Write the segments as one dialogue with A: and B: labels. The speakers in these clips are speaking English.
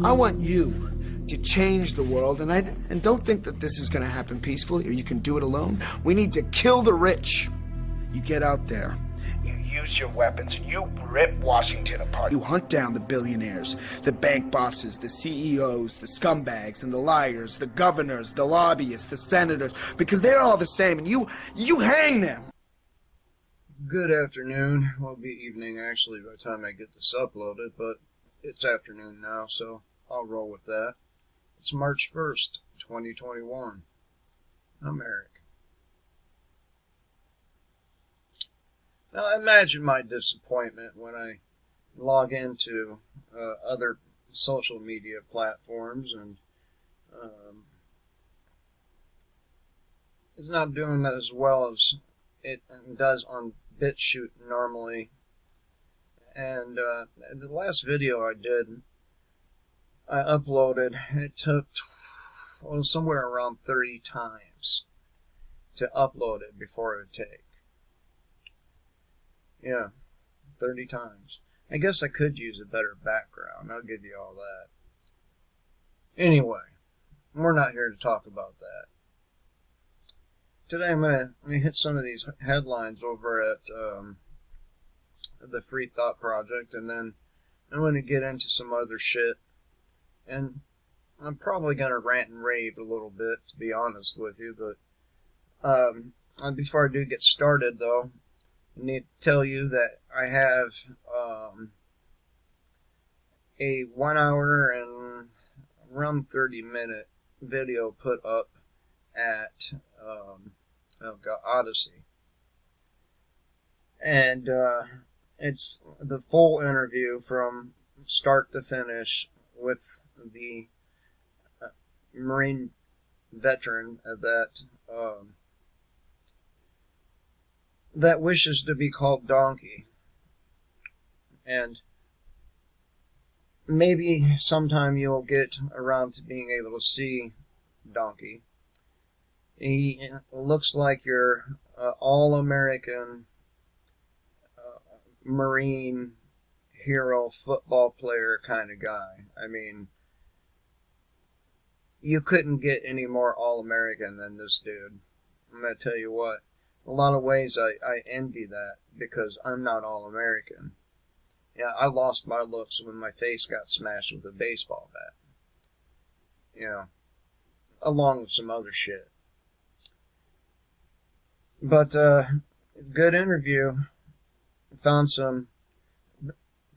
A: I want you to change the world, and don't think that this is going to happen peacefully or you can do it alone. We need to kill the rich. You get out there, you use your weapons, and you rip Washington apart. You hunt down the billionaires, the bank bosses, the CEOs, the scumbags, and the liars, the governors, the lobbyists, the senators, because they're all the same, and you hang them.
B: Good afternoon. Well, it'll be evening actually by the time I get this uploaded, but it's afternoon now, so I'll roll with that. It's March 1st, 2021. I'm Eric. Now, imagine my disappointment when I log into other social media platforms and it's not doing as well as it does on Bitchute normally. And the last video I did, I uploaded, it took somewhere around 30 times to upload it before it would take. Yeah, 30 times. I guess I could use a better background. I'll give you all that. Anyway, we're not here to talk about that. Today I'm going to hit some of these headlines over at the Free Thought Project, and then I'm going to get into some other shit. And I'm probably going to rant and rave a little bit, to be honest with you. But before I do get started, though, I need to tell you that I have a 1 hour and around 30-minute video put up at Odysee. And it's the full interview from start to finish with the Marine veteran that wishes to be called Donkey. And maybe sometime you'll get around to being able to see Donkey. He looks like your all-American Marine hero football player kind of guy. I mean, you couldn't get any more all-American than this dude. I'm going to tell you what. In a lot of ways, I envy that because I'm not all-American. Yeah, I lost my looks when my face got smashed with a baseball bat. You know, along with some other shit. But, good interview. Found some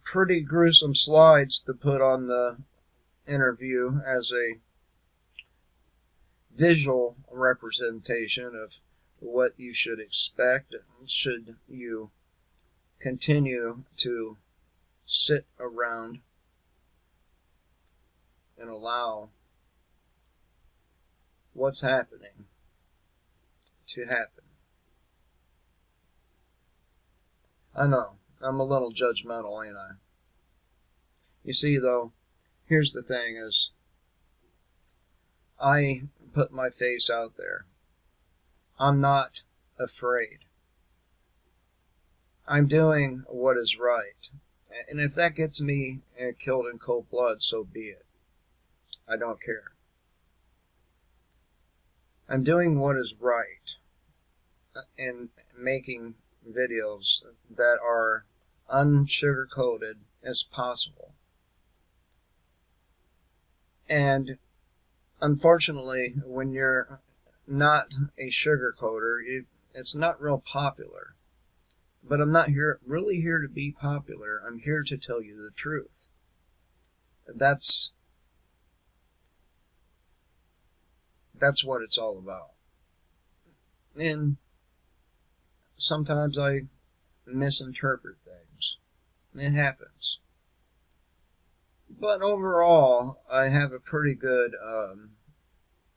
B: pretty gruesome slides to put on the interview as a visual representation of what you should expect should you continue to sit around and allow what's happening to happen. I know, I'm a little judgmental, ain't I? You see, though, here's the thing is, I put my face out there. I'm not afraid. I'm doing what is right. And if that gets me killed in cold blood, so be it. I don't care. I'm doing what is right and making videos that are unsugar-coated as possible. And unfortunately, when you're not a sugar-coater, it's not real popular. But I'm not really here to be popular. I'm here to tell you the truth. That's what it's all about. And sometimes I misinterpret things. It happens. But overall, I have a pretty good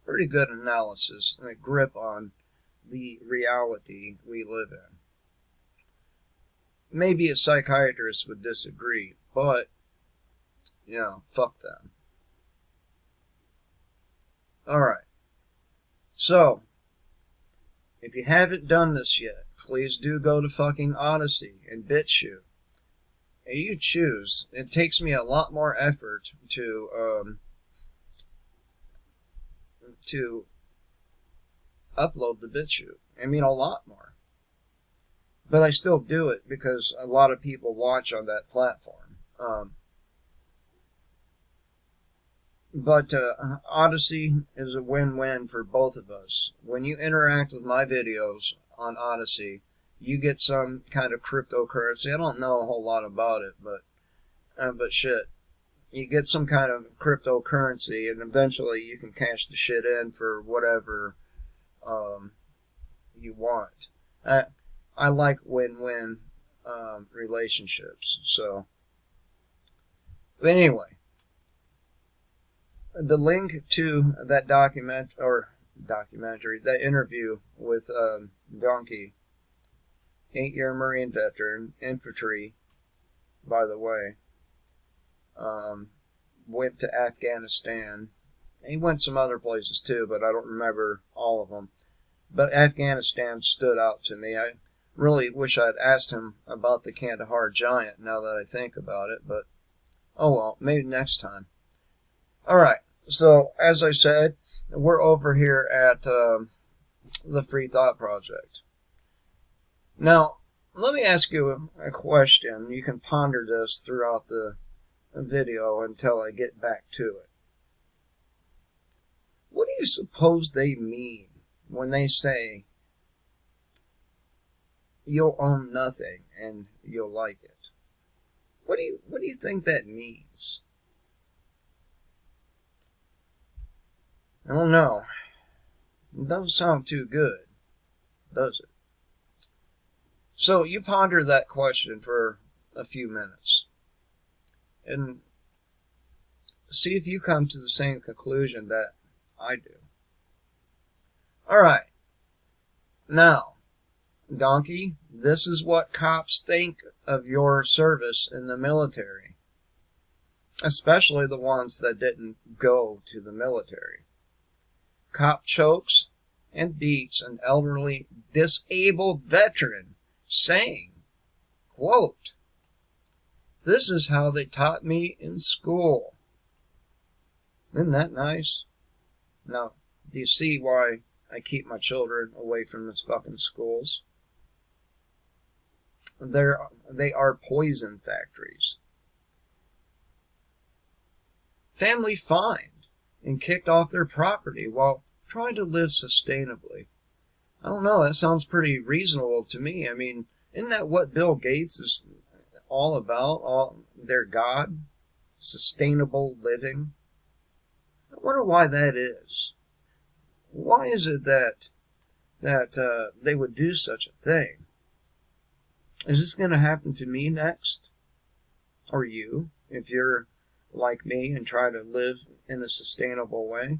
B: analysis and a grip on the reality we live in. Maybe a psychiatrist would disagree, but, you know, fuck them. Alright. So, if you haven't done this yet, please do go to fucking Odysee and Bitchute. You choose. It takes me a lot more effort to upload the BitChute. I mean, a lot more. But I still do it because a lot of people watch on that platform. But Odysee is a win-win for both of us. When you interact with my videos on Odysee, you get some kind of cryptocurrency. I don't know a whole lot about it, but shit, you get some kind of cryptocurrency, and eventually you can cash the shit in for whatever you want. I like win-win relationships. So, but anyway, the link to that documentary, that interview with Donkey, 8-year Marine veteran, infantry, by the way, went to Afghanistan. He went some other places too, but I don't remember all of them. But Afghanistan stood out to me. I really wish I'd asked him about the Kandahar Giant now that I think about it, but oh well, maybe next time. Alright, so as I said, we're over here at the Free Thought Project. Now, let me ask you a question. You can ponder this throughout the video until I get back to it. What do you suppose they mean when they say you'll own nothing and you'll like it? What do you think that means? I don't know. It doesn't sound too good, does it? So you ponder that question for a few minutes and see if you come to the same conclusion that I do. Alright. Now, Donkey, this is what cops think of your service in the military. Especially the ones that didn't go to the military. Cop chokes and beats an elderly disabled veteran, saying, quote, "This is how they taught me in school." Isn't that nice? Now, do you see why I keep my children away from these fucking schools? They are poison factories. Family fined and kicked off their property while trying to live sustainably. I don't know, that sounds pretty reasonable to me. I mean, isn't that what Bill Gates is all about? Their God? Sustainable living? I wonder why that is. Why is it that they would do such a thing? Is this going to happen to me next? Or you, if you're like me and try to live in a sustainable way?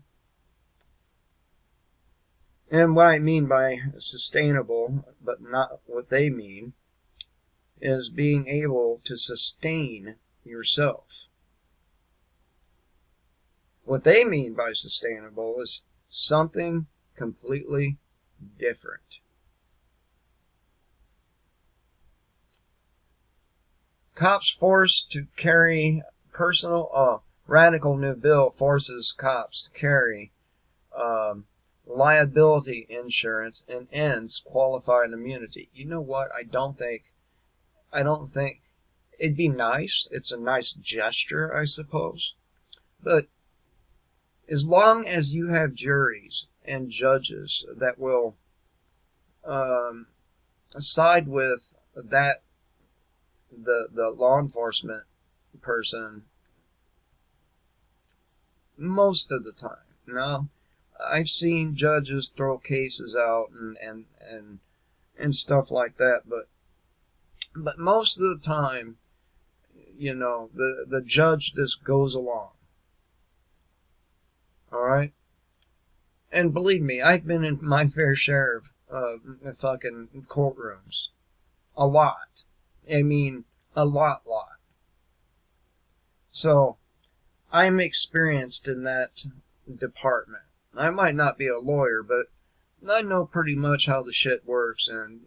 B: And what I mean by sustainable, but not what they mean, is being able to sustain yourself. What they mean by sustainable is something completely different. Cops forced to carry radical new bill forces cops to carry liability insurance and ends qualified immunity. You know what? I don't think it'd be nice. It's a nice gesture, I suppose. But as long as you have juries and judges that will side with the law enforcement person most of the time. Now, I've seen judges throw cases out and stuff like that, but most of the time, you know, the judge just goes along. Alright? And believe me, I've been in my fair share of fucking courtrooms. A lot. I mean, a lot. So, I'm experienced in that department. I might not be a lawyer, but I know pretty much how the shit works and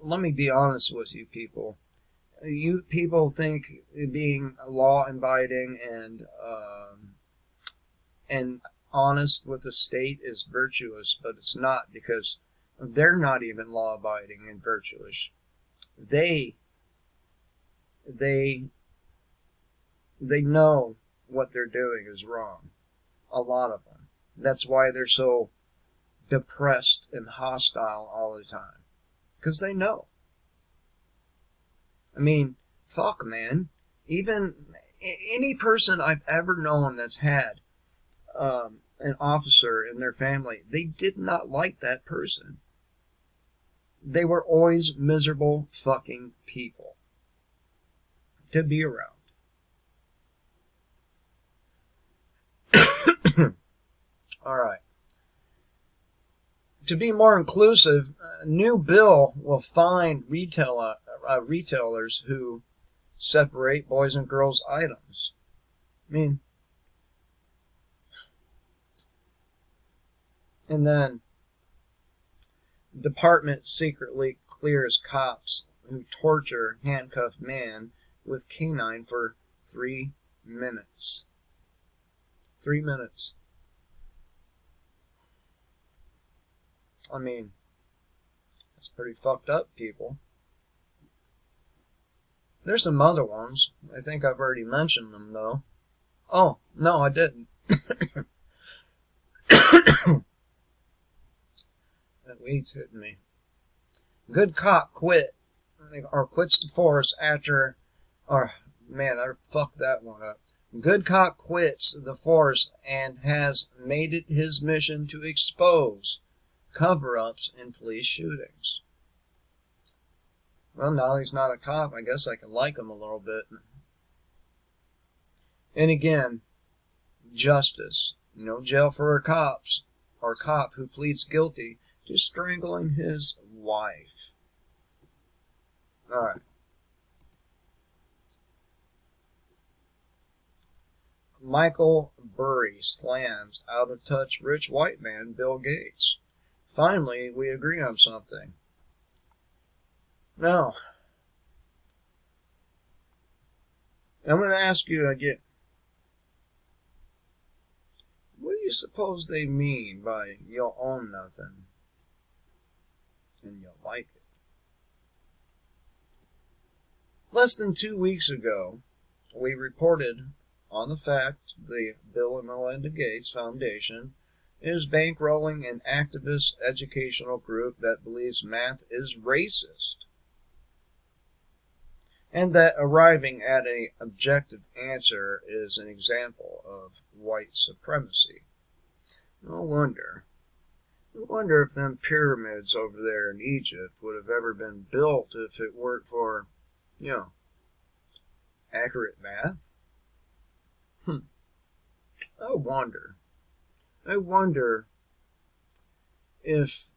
B: let me be honest with you people. You people think being law-abiding and honest with the state is virtuous, but it's not, because they're not even law-abiding and virtuous. They know what they're doing is wrong. A lot of them. That's why they're so depressed and hostile all the time. Because they know. I mean, fuck, man. Even any person I've ever known that's had an officer in their family, they did not like that person. They were always miserable fucking people to be around. All right. To be more inclusive, a new bill will fine retailers who separate boys and girls items. I mean, and then department secretly clears cops who torture handcuffed man with canine for 3 minutes. 3 minutes. I mean, that's pretty fucked up, people. There's some other ones. I think I've already mentioned them, though. Oh, no, I didn't. That weed's hitting me. Good cop quits the force after... Oh, man, I fucked that one up. Good cop quits the force and has made it his mission to expose cover-ups in police shootings. Well, now he's not a cop, I guess I can like him a little bit. And again, justice. No jail for a cop who pleads guilty to strangling his wife. Alright. Michael Burry slams out-of-touch rich white man Bill Gates. Finally, we agree on something. Now, I'm going to ask you again. What do you suppose they mean by you'll own nothing and you'll like it? Less than 2 weeks ago, we reported on the fact the Bill and Melinda Gates Foundation is bankrolling an activist educational group that believes math is racist, and that arriving at an objective answer is an example of white supremacy. No wonder if them pyramids over there in Egypt would have ever been built if it weren't for, accurate math. I wonder if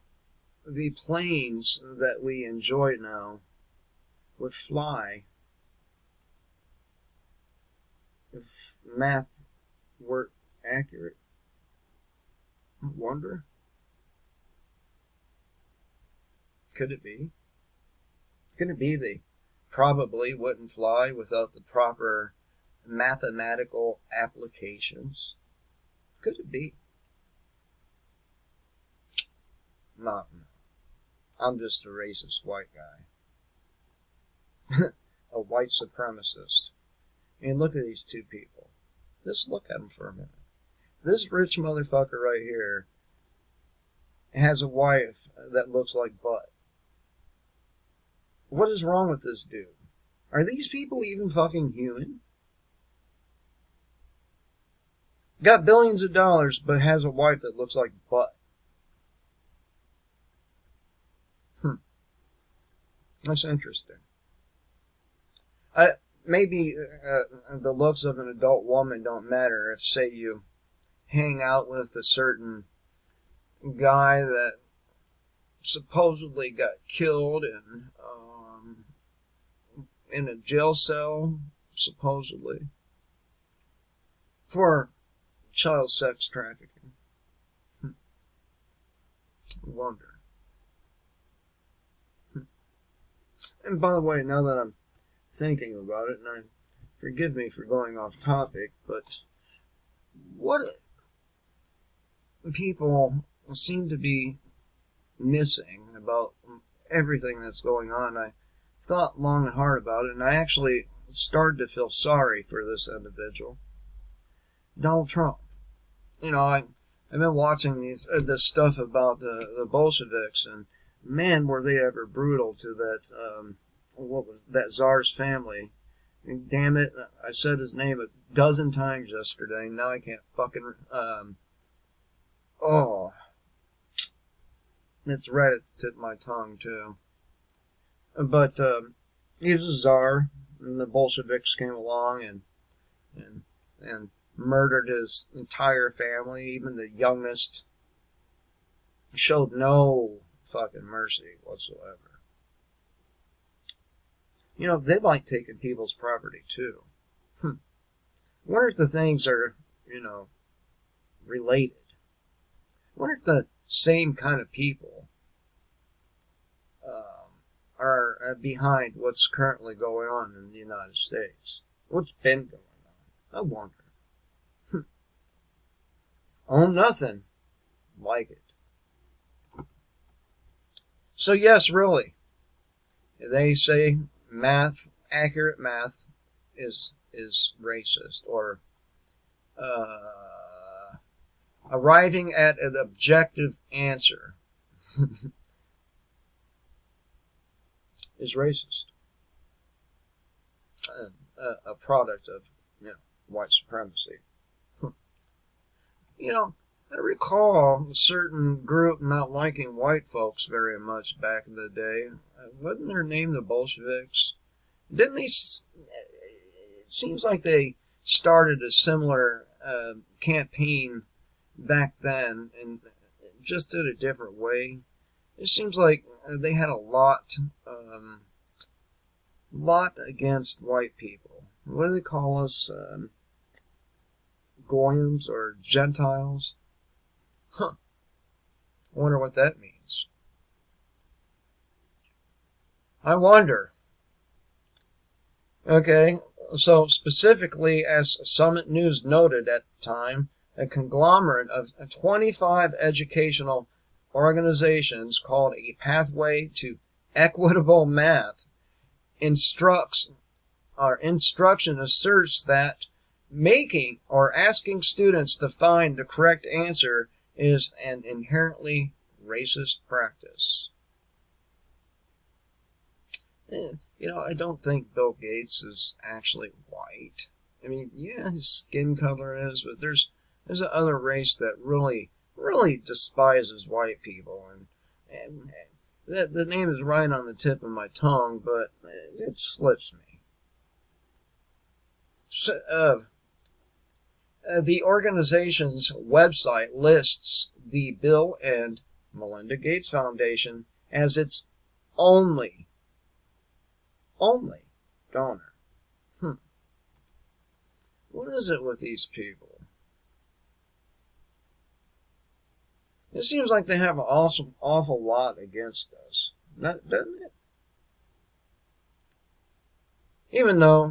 B: the planes that we enjoy now would fly if math were accurate. I wonder. Could it be? Could it be they probably wouldn't fly without the proper mathematical applications? Could it be? No. I'm just a racist white guy. A white supremacist. I mean, look at these two people. Just look at them for a minute. This rich motherfucker right here has a wife that looks like butt. What is wrong with this dude? Are these people even fucking human? Got billions of dollars, but has a wife that looks like butt. That's interesting. Maybe the looks of an adult woman don't matter if, say, you hang out with a certain guy that supposedly got killed in a jail cell, supposedly, for child sex trafficking. I wonder. And by the way, now that I'm thinking about it, and forgive me for going off topic, but what people seem to be missing about everything that's going on, I thought long and hard about it, and I actually started to feel sorry for this individual, Donald Trump. I've been watching this stuff about the Bolsheviks, and man, were they ever brutal to that what was that Tsar's family. And damn it, I said his name a dozen times yesterday. Now I can't fucking oh, it's right at the tip of my tongue too. But he was a czar, and the Bolsheviks came along and murdered his entire family, even the youngest. Showed no fucking mercy whatsoever. They like taking people's property too. Wonder if the things are, related. Wonder if the same kind of people are behind what's currently going on in the United States. What's been going on? I wonder. Oh, nothing like it. So yes, really, they say accurate math is racist, or arriving at an objective answer is racist. A product of white supremacy. I recall a certain group not liking white folks very much back in the day. Wasn't their name the Bolsheviks? Didn't they? It seems like they started a similar campaign back then, and just did a different way. It seems like they had a lot against white people. What do they call us? Goyams or Gentiles? Huh. I wonder what that means. I wonder. Okay, so specifically, as Summit News noted at the time, a conglomerate of 25 educational organizations called A Pathway to Equitable Math instruction asserts that making or asking students to find the correct answer is an inherently racist practice. I don't think Bill Gates is actually white. I mean, yeah, his skin color is, but there's another race that really despises white people, and the name is right on the tip of my tongue, but it slips me. So, the organization's website lists the Bill and Melinda Gates Foundation as its only donor. What is it with these people? It seems like they have an awful lot against us, doesn't it? Even though,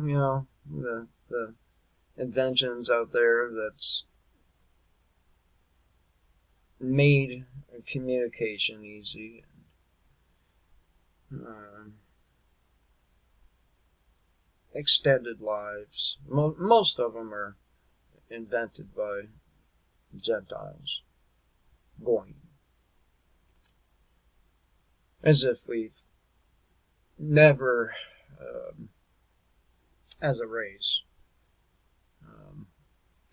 B: the inventions out there that's made communication easy, and extended lives. Most of them are invented by Gentiles. Going. As if we've never, as a race,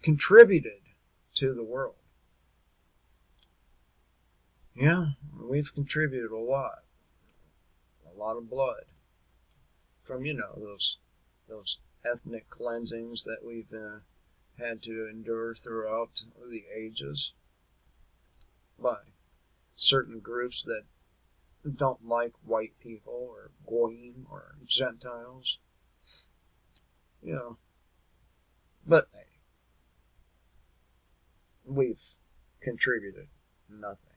B: contributed to the world. Yeah, we've contributed a lot of blood from those ethnic cleansings that we've had to endure throughout the ages by certain groups that don't like white people or goyim or Gentiles. But hey, we've contributed nothing.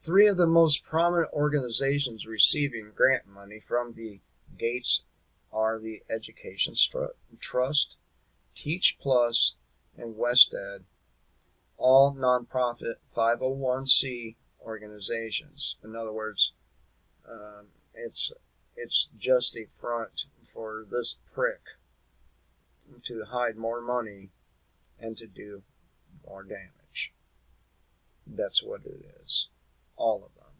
B: Three of the most prominent organizations receiving grant money from the Gates are the Education Trust, Teach Plus, and WestEd, all nonprofit 501c organizations. In other words, it's just a front for this prick to hide more money and to do more damage. That's what it is. All of them.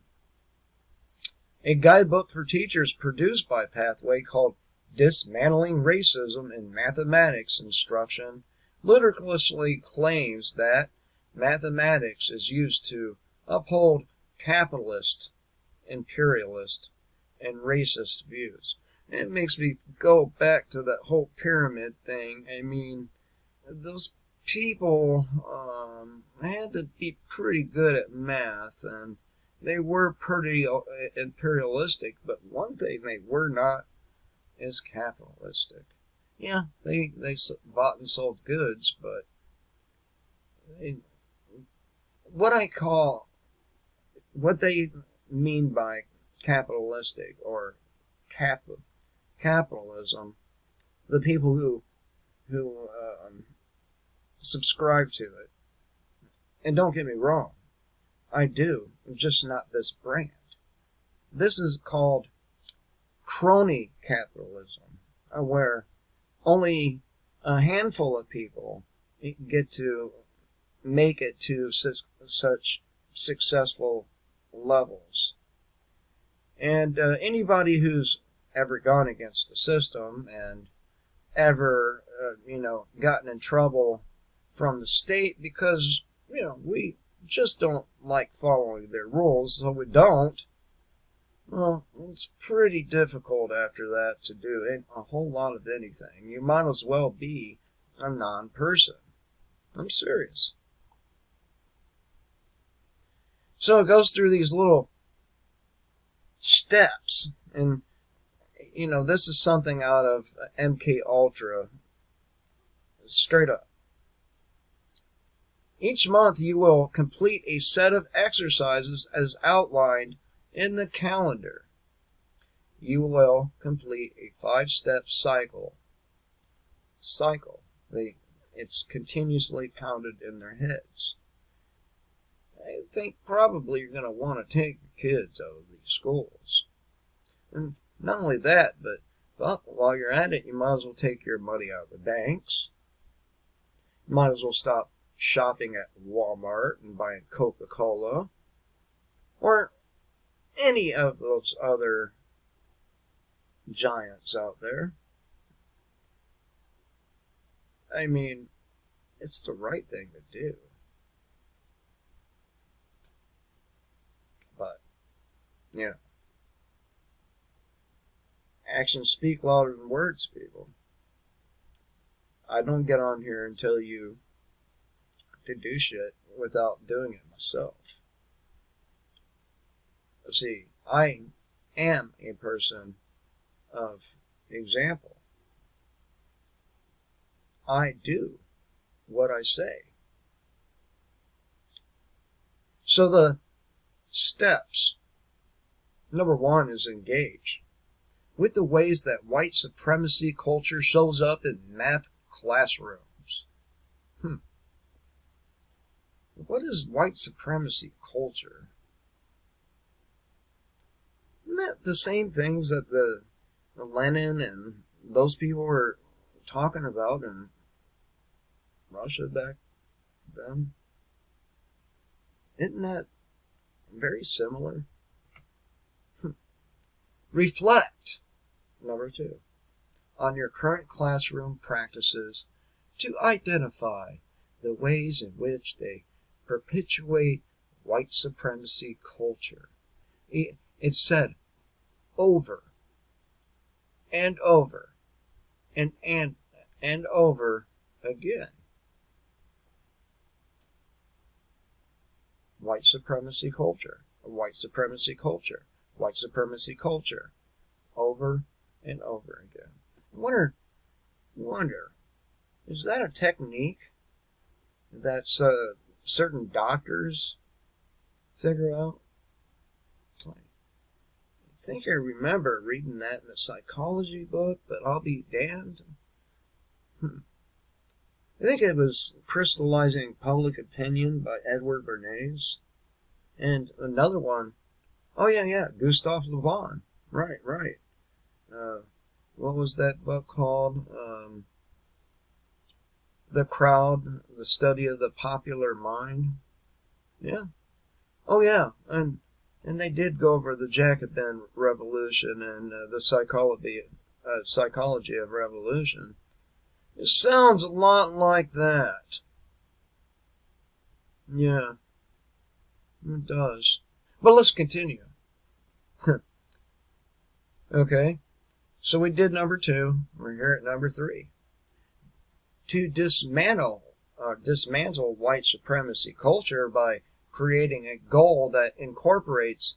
B: A guidebook for teachers produced by Pathway called Dismantling Racism in Mathematics Instruction ludicrously claims that mathematics is used to uphold capitalist, imperialist, and racist views. It makes me go back to that whole pyramid thing. I mean, those people had to be pretty good at math, and they were pretty imperialistic, but one thing they were not is capitalistic. Yeah, they bought and sold goods, but what they mean by capitalistic or capitalism, the people who subscribe to it, and don't get me wrong, I do, just not this brand. This is called crony capitalism, where only a handful of people get to make it to such successful levels. And anybody who's ever gone against the system and ever, gotten in trouble from the state because, we just don't like following their rules, so we don't. Well, it's pretty difficult after that to do a whole lot of anything. You might as well be a non-person. I'm serious. So it goes through these little steps, and this is something out of MK Ultra, straight up. Each month you will complete a set of exercises as outlined in the calendar. You will complete a 5-step cycle. It's continuously pounded in their heads. I think probably you're going to want to take your kids out of these schools. And not only that, but while you're at it, you might as well take your money out of the banks. You might as well stop shopping at Walmart and buying Coca-Cola. Or any of those other giants out there. I mean, it's the right thing to do. But, actions speak louder than words, people. I don't get on here and tell you to do shit without doing it myself. See, I am a person of example. I do what I say. So the steps. Number 1 is engage with the ways that white supremacy culture shows up in math classrooms. What is white supremacy culture? Isn't that the same things that the Lenin and those people were talking about in Russia back then? Isn't that very similar? Reflect, number 2, on your current classroom practices to identify the ways in which they perpetuate white supremacy culture. It's said over and over and over again. White supremacy culture, white supremacy culture, white supremacy culture, over and over again. Wonder, is that a technique that certain doctors figure out? think I remember reading that in a psychology book, but I'll be damned. I think it was Crystallizing Public Opinion by Edward Bernays. And another one, oh yeah, Gustave Le Bon. Right. What was that book called? The Crowd, The Study of the Popular Mind. Yeah. Oh yeah, and they did go over the Jacobin Revolution and the psychology of revolution. It sounds a lot like that. Yeah, it does. But let's continue. Okay, so we did number 2. We're here at number 3. To dismantle white supremacy culture by creating a goal that incorporates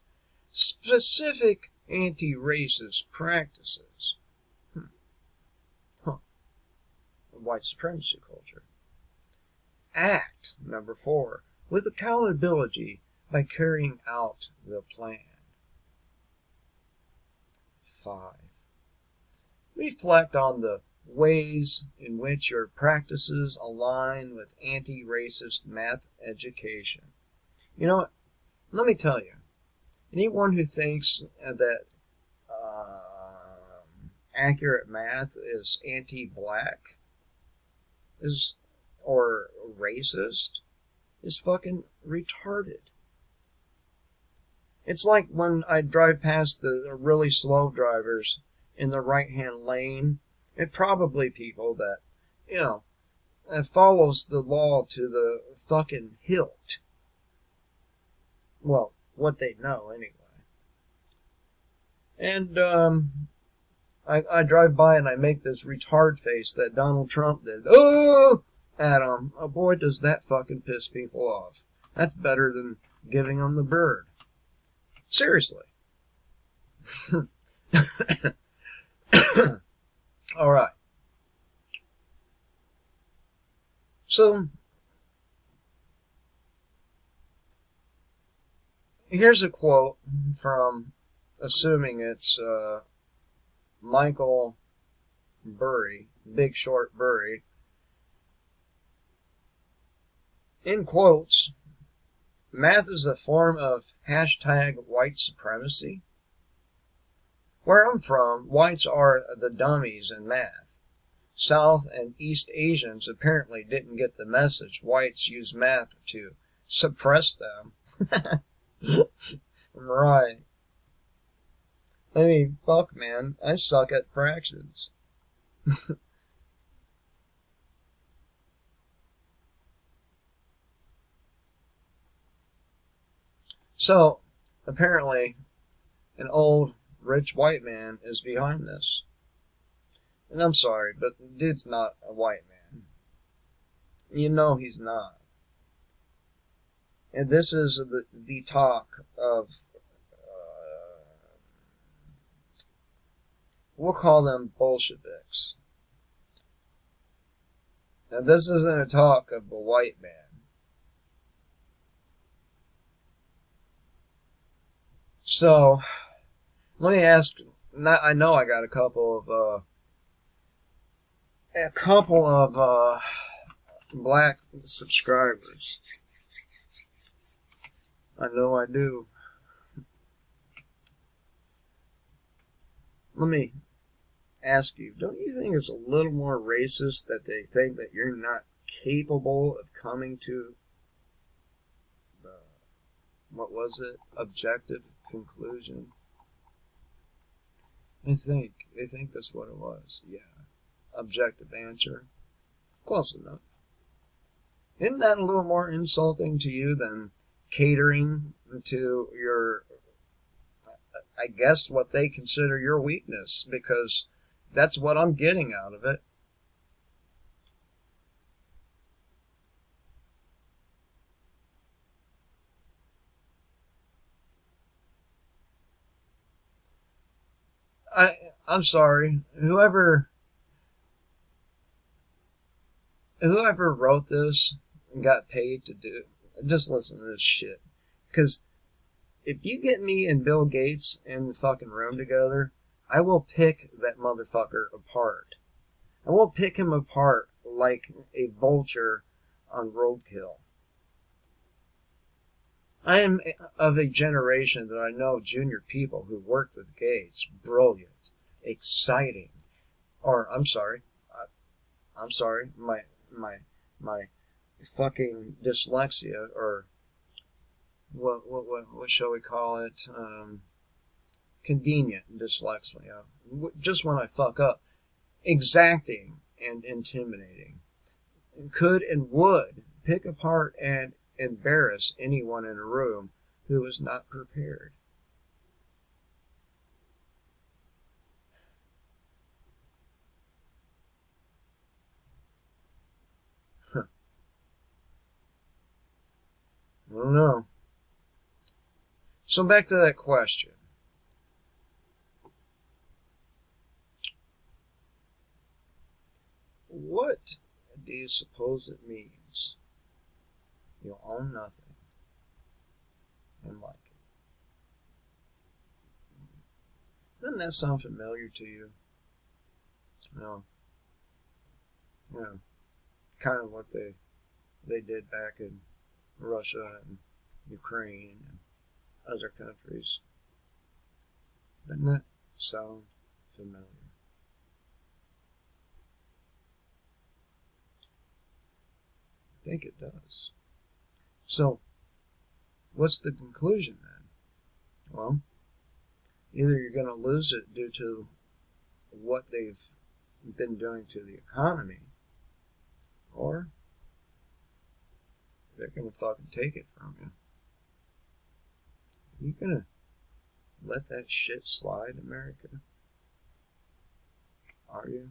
B: specific anti-racist practices. White supremacy culture. Act, number 4, with accountability by carrying out the plan. 5. Reflect on the ways in which your practices align with anti-racist math education. You know what? Let me tell you, anyone who thinks that accurate math is anti-black or racist is fucking retarded. It's like when I drive past the really slow drivers in the right-hand lane, and probably people that, follows the law to the fucking hilt. Well, what they know anyway. And I drive by and I make this retard face that Donald Trump did. Oh! At them. Oh boy, does that fucking piss people off. That's better than giving them the bird. Seriously. All right. So, here's a quote from, assuming it's Michael Burry, Big Short Burry. In quotes, math is a form of #white supremacy. Where I'm from, whites are the dummies in math. South and East Asians apparently didn't get the message. Whites use math to suppress them. Right. I mean, fuck, man. I suck at fractions. So, apparently, an old, rich white man is behind this. And I'm sorry, but the dude's not a white man. You know he's not. And this is the talk of, we'll call them Bolsheviks. Now, this isn't a talk of a white man. So, let me ask, I know I got a couple of black subscribers. I know I do. Let me ask you, don't you think it's a little more racist that they think that you're not capable of coming to what was it? Objective conclusion? I think that's what it was. Yeah. Objective answer. Close enough. Isn't that a little more insulting to you than catering to your, I guess, what they consider your weakness? Because that's what I'm getting out of it. I'm sorry. Whoever wrote this and got paid to do it, just listen to this shit. Because If you get me and Bill Gates in the fucking room together, I will pick that motherfucker apart. I will pick him apart like a vulture on roadkill. I am of a generation that I know junior people who worked with Gates. Brilliant, exciting, or I'm sorry, my fucking dyslexia, or what shall we call it? Convenient dyslexia. Just when I fuck up, exacting and intimidating. Could and would pick apart and embarrass anyone in a room who was not prepared. I don't know. So back to that question. What do you suppose it means? You'll own nothing and like it. Doesn't that sound familiar to you? No. Kind of what they did back in Russia and Ukraine and other countries. Doesn't that sound familiar? I think it does. So, what's the conclusion then? Well, either you're going to lose it due to what they've been doing to the economy, or they're going to fucking take it from you. Are you going to let that shit slide, America? Are you?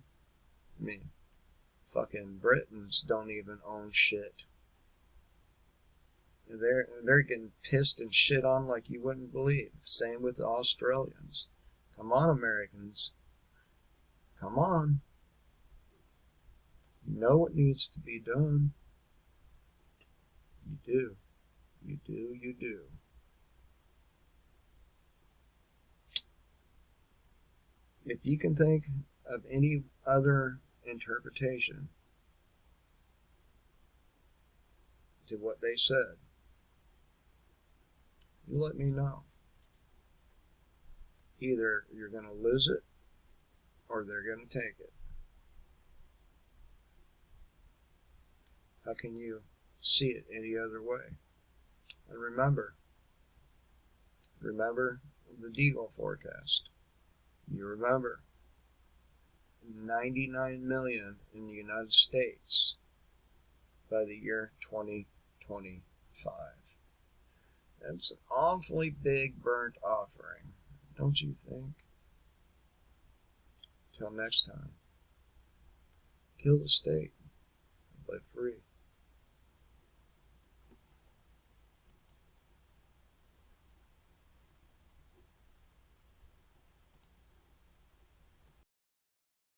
B: I mean, fucking Britons don't even own shit. They're getting pissed and shit on like you wouldn't believe. Same with the Australians. Come on, Americans. Come on. You know what needs to be done. You do. You do. You do. If you can think of any other interpretation to what they said, you let me know. Either you're going to lose it or they're going to take it. How can you see it any other way? And remember the Deagle forecast. You remember 99 million in the United States by the year 2025. That's an awfully big burnt offering, don't you think? Till next time, kill the state and live free.